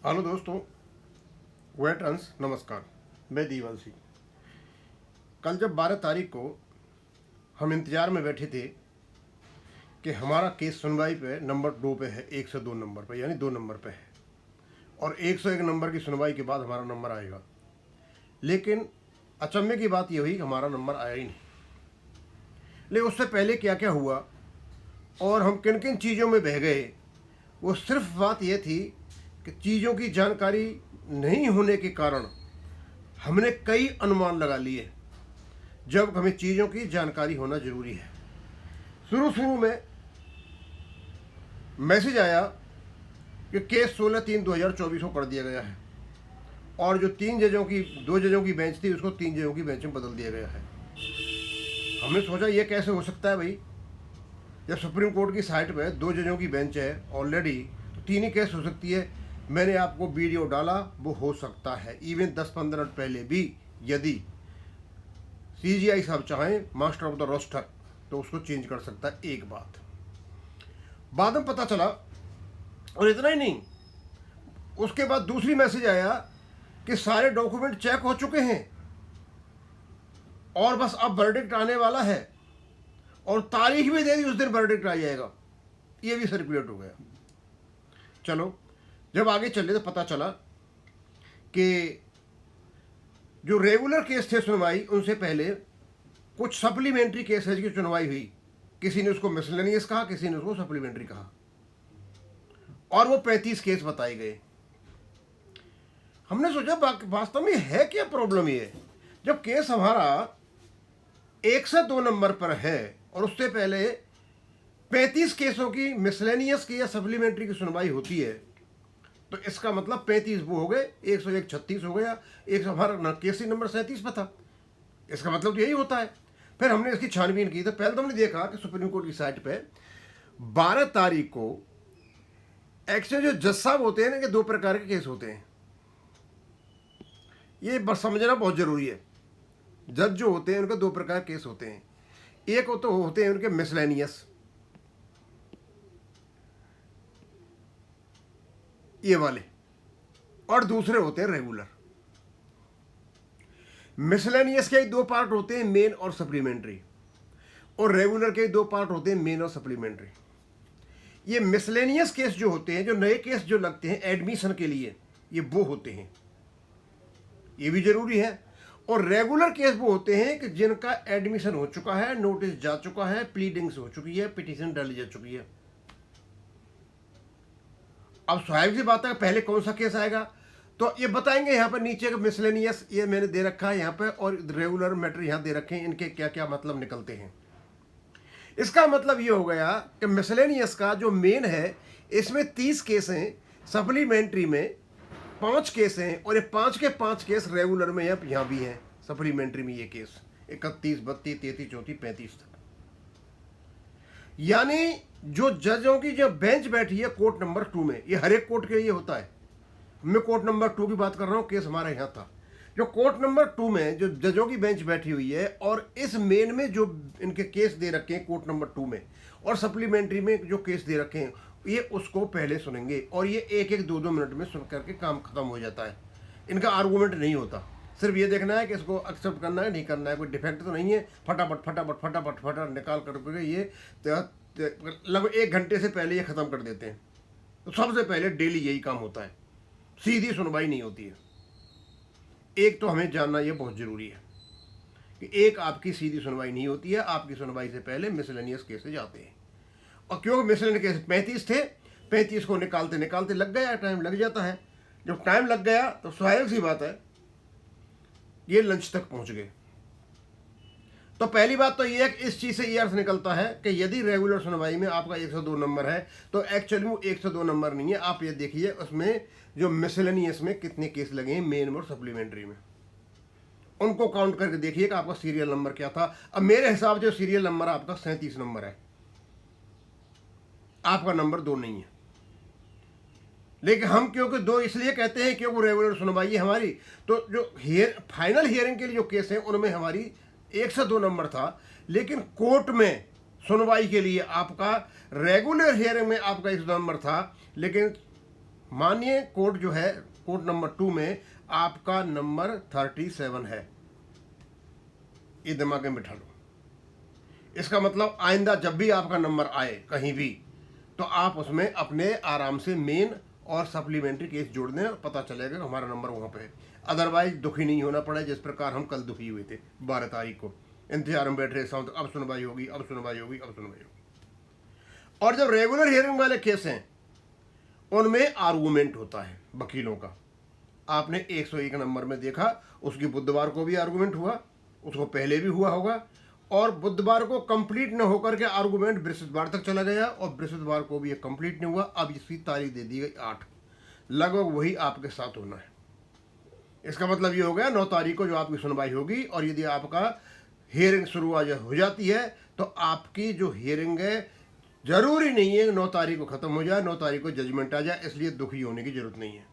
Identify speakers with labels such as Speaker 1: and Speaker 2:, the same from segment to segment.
Speaker 1: Hello दोस्तों, veterans नमस्कार। मैं दीवाल सिंह। कल जब 12 तारीख को हम इंतज़ार में बैठे थे कि हमारा केस सुनवाई पे नंबर 2 पे है, 102 नंबर पे, यानी 2 नंबर पे है, और 101 नंबर की सुनवाई के बाद हमारा नंबर आएगा। लेकिन अचंभे की बात यह हुई कि हमारा नंबर आया ही नहीं। लेकिन उससे पहले क्या क्या हुआ और हम किन किन चीज़ों में बह गए, वो सिर्फ बात यह थी कि चीज़ों की जानकारी नहीं होने के कारण हमने कई अनुमान लगा लिए, जब हमें चीज़ों की जानकारी होना ज़रूरी है। शुरू में मैसेज आया कि केस 16/3/2024 को कर दिया गया है, और जो 2 जजों की बेंच थी उसको 3 जजों की बेंच में बदल दिया गया है। हमने सोचा ये कैसे हो सकता है भाई, जब सुप्रीम कोर्ट की साइट पे 2 जजों की बेंच है ऑलरेडी, तो 3 ही केस हो सकती है। मैंने आपको वीडियो डाला, वो हो सकता है इवन 10-15 मिनट पहले भी, यदि CGI साहब चाहें, मास्टर ऑफ द रोस्टर, तो उसको चेंज कर सकता है। एक बात बाद में पता चला, और इतना ही नहीं, उसके बाद दूसरी मैसेज आया कि सारे डॉक्यूमेंट चेक हो चुके हैं और बस अब वर्डिक्ट आने वाला है, और तारीख भी दे दी, उस दिन वर्डिक्ट आ जाएगा। ये भी सर्कुलेट हो गया। चलो, जब आगे चले तो पता चला कि जो रेगुलर केस थे सुनवाई, उनसे पहले कुछ सप्लीमेंट्री केसेज की सुनवाई हुई। किसी ने उसको मिसलेनियस कहा, किसी ने उसको सप्लीमेंट्री कहा, और वो 35 केस बताए गए। हमने सोचा वास्तव में है क्या प्रॉब्लम ये, जब केस हमारा 102 नंबर पर है और उससे पहले 35 केसों की मिसलेनियस की या सप्लीमेंट्री की सुनवाई होती है, तो इसका मतलब 35 वो हो गए, 101 36 हो गया, एक हमारा केस ही नंबर 37 पर था। इसका मतलब तो यही होता है। फिर हमने इसकी छानबीन की, तो पहले तो हमने देखा कि सुप्रीम कोर्ट की साइट पे 12 तारीख को एक्चुअली जो जज साहब होते हैं ना, कि 2 प्रकार के केस होते हैं, ये बस समझना बहुत जरूरी है। जज जो होते हैं उनके 2 प्रकार के केस होते हैं। एक तो होते हैं उनके मिसलेनियस, ये वाले, और दूसरे होते हैं रेगुलर। मिसलेनियस के 2 पार्ट होते हैं, मेन और सप्लीमेंट्री, और रेगुलर के 2 पार्ट होते हैं, मेन और सप्लीमेंट्री। ये मिसलेनियस केस जो होते हैं, जो नए केस जो लगते हैं एडमिशन के लिए, ये वो होते हैं, ये भी जरूरी है। और रेगुलर केस वो होते हैं कि जिनका एडमिशन हो चुका है, नोटिस जा चुका है, प्लीडिंग्स हो चुकी है, पिटीशन डाली जा चुकी है। अब स्वाभाविक सी बात है, पहले कौन सा केस आएगा, तो ये बताएंगे यहाँ पर नीचे का मिसलेनियस, ये मैंने दे रखा है यहाँ पे, और रेगुलर मैटर यहाँ दे रखे हैं, इनके क्या क्या मतलब निकलते हैं। इसका मतलब ये हो गया कि मिसलेनियस का जो मेन है, इसमें 30 केस हैं, सप्लीमेंट्री में 5 केस हैं, और ये 5 के 5 केस रेगुलर में यहाँ भी हैं, सप्लीमेंट्री में ये केस 31, 32, 33, 34, 35 तक। यानी जो जजों की जो बेंच बैठी है कोर्ट नंबर 2 में, ये हर एक कोर्ट के लिए होता है। मैं कोर्ट नंबर 2 की बात कर रहा हूँ, केस हमारा यहाँ था। जो कोर्ट नंबर 2 में जो जजों की बेंच बैठी हुई है, और इस मेन में जो इनके केस दे रखे हैं कोर्ट नंबर 2 में, और सप्लीमेंट्री में जो केस दे रखे हैं, ये उसको पहले सुनेंगे, और ये 1-1, 2-2 मिनट में सुन करके काम खत्म हो जाता है। इनका आर्गूमेंट नहीं होता, सिर्फ ये देखना है कि इसको एक्सेप्ट करना है नहीं करना है, कोई डिफेक्ट तो नहीं है, फटाफट फटाफट फटाफट फटाफट निकाल करके ये लगभग 1 घंटे से पहले ये ख़त्म कर देते हैं। तो सबसे पहले डेली यही काम होता है, सीधी सुनवाई नहीं होती है। एक तो हमें जानना ये बहुत ज़रूरी है कि एक आपकी सीधी सुनवाई नहीं होती है, आपकी सुनवाई से पहले मिसलेनियस केसेज आते हैं। और क्योंकि मिसलेनियस केस 35 थे, 35 को निकालते निकालते लग गया, टाइम लग जाता है। जब टाइम लग गया तो स्वाभाविक सी बात है ये लंच तक पहुंच गए। तो पहली बात तो ये है कि इस चीज़ से ये अर्थ निकलता है कि यदि रेगुलर सुनवाई में आपका 102 नंबर है, तो एक्चुअली वो 102 नंबर नहीं है। आप ये देखिए उसमें जो मिसलेनियस में कितने केस लगे हैं, मेन और सप्लीमेंट्री में, उनको काउंट करके देखिए कि आपका सीरियल नंबर क्या था। अब मेरे हिसाब से सीरियल नंबर आपका 37 नंबर है, आपका नंबर 2 नहीं है। लेकिन हम क्योंकि 2 इसलिए कहते हैं क्योंकि रेगुलर सुनवाई है हमारी, तो जो फाइनल हियरिंग के लिए जो केस हैं उनमें हमारी 102 नंबर था, लेकिन कोर्ट में सुनवाई के लिए आपका रेगुलर हियरिंग में आपका 102 नंबर था, लेकिन मानिए कोर्ट जो है, कोर्ट नंबर 2 में आपका नंबर 37 है, ये दिमाग में बिठा लो। इसका मतलब आइंदा जब भी आपका नंबर आए कहीं भी, तो आप उसमें अपने आराम से मेन और सप्लीमेंट्री केस जोड़ दें और पता चलेगा कि हमारा नंबर वहाँ पे है। अदरवाइज दुखी नहीं होना पड़े, जिस प्रकार हम कल दुखी हुए थे 12 तारीख को, इंतजार में बैठ रहे साउंड, अब सुनवाई होगी, अब सुनवाई होगी, अब सुनवाई होगी। और जब रेगुलर हियरिंग वाले केस हैं उनमें आर्गूमेंट होता है वकीलों का। आपने 101 नंबर में देखा, उसकी बुधवार को भी आर्गूमेंट हुआ, उसको पहले भी हुआ होगा, और बुधवार को कंप्लीट न होकर के आर्गूमेंट बृहस्पतिवार तक चला गया, और बृहस्पतिवार को भी ये कंप्लीट नहीं हुआ। अब इसकी तारीख दे दी गई 8, लगभग वही आपके साथ होना है। इसका मतलब ये हो गया 9 तारीख को जो आपकी सुनवाई होगी, और यदि आपका हियरिंग शुरू हो जाती है तो आपकी जो हियरिंग है जरूरी नहीं है 9 तारीख को खत्म हो जाए, 9 तारीख को जजमेंट आ जाए, इसलिए दुखी होने की जरूरत नहीं है।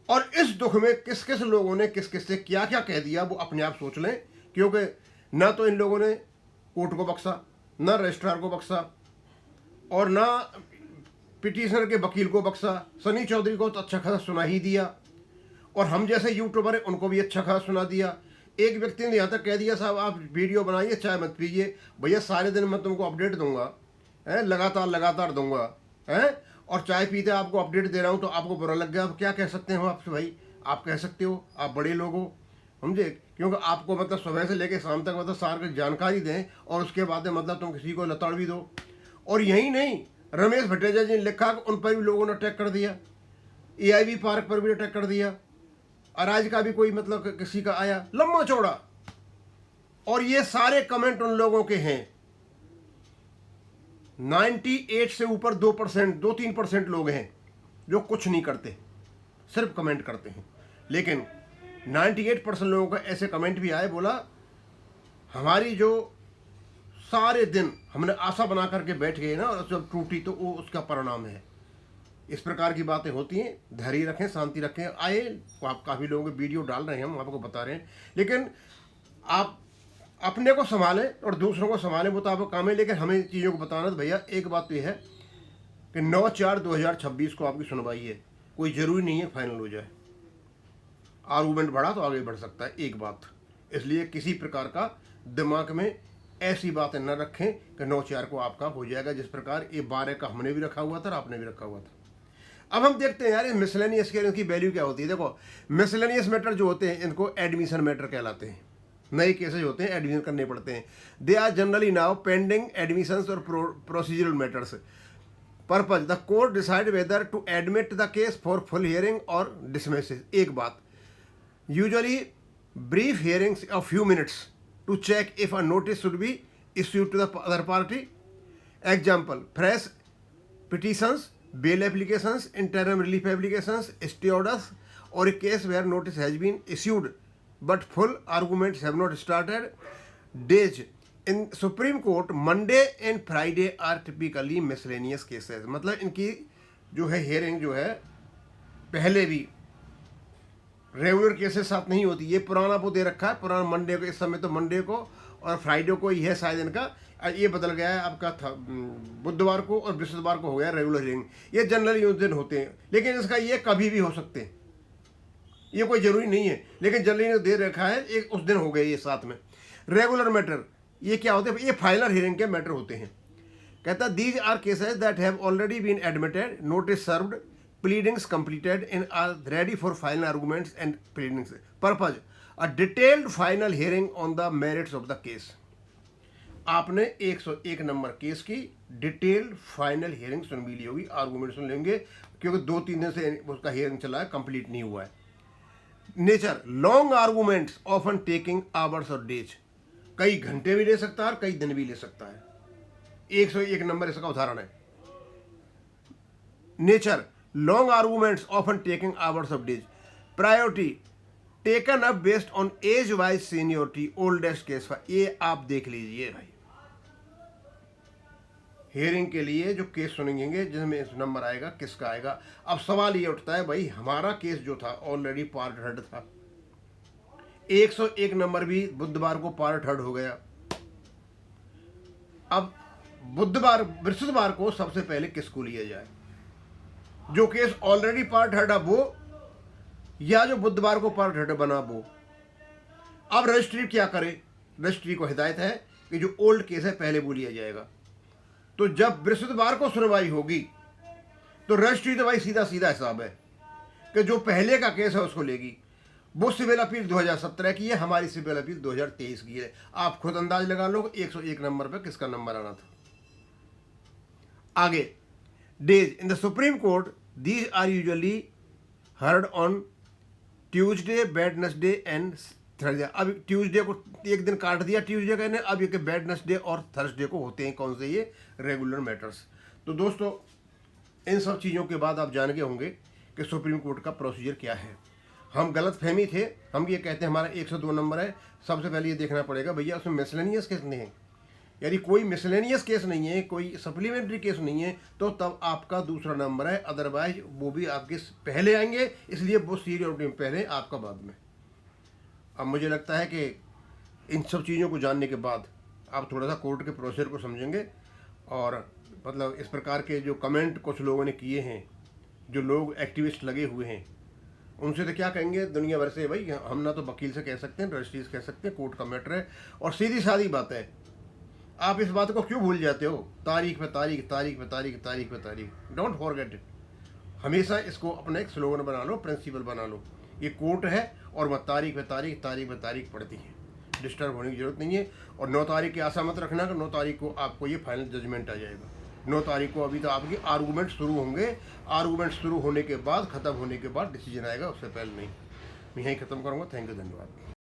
Speaker 1: और इस दुख में किस किस लोगों ने किस किस से क्या क्या कह दिया वो अपने आप सोच लें, क्योंकि ना तो इन लोगों ने कोर्ट को बख्शा, ना रजिस्ट्रार को बख्शा, और ना पिटीशनर के वकील को बख्शा। सनी चौधरी को तो अच्छा खासा सुना ही दिया, और हम जैसे यूट्यूबर हैं उनको भी अच्छा खासा सुना दिया। एक व्यक्ति ने यहाँ तक कह दिया, साहब आप वीडियो बनाइए, चाय मत पीजिए, भैया सारे दिन मैं तुमको अपडेट दूंगा, लगातार दूंगा, और चाय पीते आपको अपडेट दे रहा हूँ तो आपको बुरा लग गया। आप क्या कह सकते हो आपसे भाई, आप कह सकते हो, आप बड़े लोग हो, समझे, क्योंकि आपको मतलब सुबह से लेकर शाम तक मतलब सारी जानकारी दें, और उसके बाद मतलब तुम किसी को लताड़ भी दो। और यही नहीं, रमेश भट्टाचार्य जी ने लिखा कि उन पर भी लोगों ने अटैक कर दिया, AIB पार्क पर भी अटैक कर दिया, और आज का भी कोई मतलब किसी का आया, लंबा चौड़ा। और ये सारे कमेंट उन लोगों के हैं, 98 से ऊपर 2%, 2-3% लोग हैं जो कुछ नहीं करते, सिर्फ कमेंट करते हैं। लेकिन 98% लोगों का ऐसे कमेंट भी आए, बोला हमारी जो सारे दिन हमने आशा बना करके बैठ गए ना, और जब टूटी तो वो उसका परिणाम है। इस प्रकार की बातें होती हैं, धैर्य रखें, शांति रखें। आए आप काफ़ी लोगों के वीडियो डाल रहे हैं, हम आपको बता रहे हैं, लेकिन आप अपने को संभालें और दूसरों को संभालें, वो तो आपका काम है। लेकिन हमें चीज़ों को बताना, तो भैया एक बात तो यह है कि 9/4/2026 को आपकी सुनवाई है, कोई ज़रूरी नहीं है फाइनल हो जाए। आर्गूमेंट बढ़ा तो आगे बढ़ सकता है, एक बात। इसलिए किसी प्रकार का दिमाग में ऐसी बातें न रखें कि 9/4 को आपका हो जाएगा, जिस प्रकार ये 12 का हमने भी रखा हुआ था और आपने भी रखा हुआ था। अब हम देखते हैं यार इस मिसलेनियस के इनकी वैल्यू क्या होती है। देखो, मिसलेनियस मैटर जो होते हैं इनको एडमिशन मैटर कहलाते हैं। नए केसेज होते हैं, एडमिशन करने पड़ते हैं। They are generally now pending admissions और procedural matters. Purpose, the court decide whether to admit the case for full hearing और डिसमिसेस। एक बात, usually brief hearings of few minutes to check if a notice should be issued to the other party. Example, fresh petitions, bail applications, interim relief applications, stay orders, or a case where notice has been issued but full arguments have not started. Days in Supreme Court, Monday and Friday are typically miscellaneous cases. मतलब इनकी जो है hearing जो है पहले भी regular cases साथ नहीं होती। ये पुराना वो दे रखा है, पुराना मंडे को, इस समय तो मंडे को और फ्राइडे को ही है शायद इनका, ये बदल गया है आपका था बुधवार को और बृहस्पतिवार को हो गया रेगुलर हियरिंग। ये जनरली उस दिन होते हैं, लेकिन इसका ये कभी भी हो सकते हैं, ये कोई ज़रूरी नहीं है, लेकिन जनरली दे रखा है एक उस दिन हो गए ये साथ में। रेगुलर मैटर ये क्या होते हैं, ये फाइनल हियरिंग के मैटर होते हैं। कहता these are cases that have already been admitted, notice served, pleadings completed and are ready for final arguments and pleadings. Purpose, a detailed final hearing on the merits of the case. आपने 101 number case की detailed final hearing सुन भी ली होगी, argument सुन लेंगे, क्योंकि 2-3 दिन से उसका hearing चला है, कंप्लीट नहीं हुआ है। Nature, long arguments often taking hours और डेज, कई घंटे भी ले सकता है और कई दिन भी ले सकता है। 101 नंबर इसका उदाहरण है। Nature, long arguments often taking hours of days. Priority taken up based on age wise seniority, oldest case file. ये आप देख लीजिए भाई, हियरिंग के लिए जो केस सुनेंगे जिसमें इस नंबर आएगा किसका आएगा। अब सवाल ये उठता है भाई, हमारा केस जो था ऑलरेडी पार्ट हेड था, 101 नंबर भी बुधवार को पार्ट हेड हो गया। अब बुधवार बृहस्पतिवार को सबसे पहले किसको लिया जाए, जो केस ऑलरेडी पार्ट हेड है वो, या जो बुधवार को पार्ट हेड बना वो। अब रजिस्ट्री क्या करे? रजिस्ट्री को हिदायत है कि जो ओल्ड केस है पहले वो लिया जाएगा। तो जब बृहस्पतिवार को सुनवाई होगी तो रजिस्ट्री तो भाई सीधा सीधा हिसाब है कि जो पहले का केस है उसको लेगी। वो सिविल अपील 2017 की है, हमारी सिविल अपील 2023 की है। आप खुद अंदाज लगा लो 101 नंबर पे किसका नंबर आना था। आगे, days in the Supreme Court these are usually heard on Tuesday, Wednesday and Thursday. अब ट्यूसडे को एक दिन काट दिया, ट्यूसडे का इन्हें, अब ये वेडनेसडे और थर्सडे को होते हैं कौन से? ये रेगुलर मैटर्स। तो दोस्तों इन सब चीज़ों के बाद आप जान गए होंगे कि सुप्रीम कोर्ट का प्रोसीजर क्या है। हम गलत फहमी थे, हम ये कहते हैं हमारा 102 नंबर है। सबसे पहले ये देखना पड़ेगा भैया उसमें मिसलेनियस केस नहीं है, यदि कोई मिसलेनियस केस नहीं है, कोई सप्लीमेंट्री केस नहीं है, तो तब आपका दूसरा नंबर है। अदरवाइज वो भी आपके पहले आएंगे, इसलिए वो सीरियरिटी में पहले, आपका बाद में। अब मुझे लगता है कि इन सब चीज़ों को जानने के बाद आप थोड़ा सा कोर्ट के प्रोसीजर को समझेंगे। और मतलब इस प्रकार के जो कमेंट कुछ लोगों ने किए हैं, जो लोग एक्टिविस्ट लगे हुए हैं, उनसे तो क्या कहेंगे दुनिया भर से? भाई हम ना तो वकील से कह सकते हैं, रजिस्ट्री से कह सकते हैं, कोर्ट का मैटर है। और सीधी सादी बात है, आप इस बात को क्यों भूल जाते हो? तारीख पे तारीख, तारीख पे तारीख, तारीख पे तारीख। Don't forget it. हमेशा इसको अपना एक स्लोगन बना लो, प्रिंसिपल बना लो। ये कोर्ट है और वह तारीख पे तारीख, तारीख पे तारीख पड़ती है। डिस्टर्ब होने की जरूरत नहीं है। और 9 तारीख की आशा मत रखना कि 9 तारीख को आपको ये फाइनल जजमेंट आ जाएगा। 9 तारीख को अभी तो आपकी आर्गूमेंट शुरू होंगे। आर्गूमेंट शुरू होने के बाद, ख़त्म होने के बाद डिसीजन आएगा, उससे पहले नहीं। मैं यहीं ख़त्म करूँगा। थैंक यू, धन्यवाद।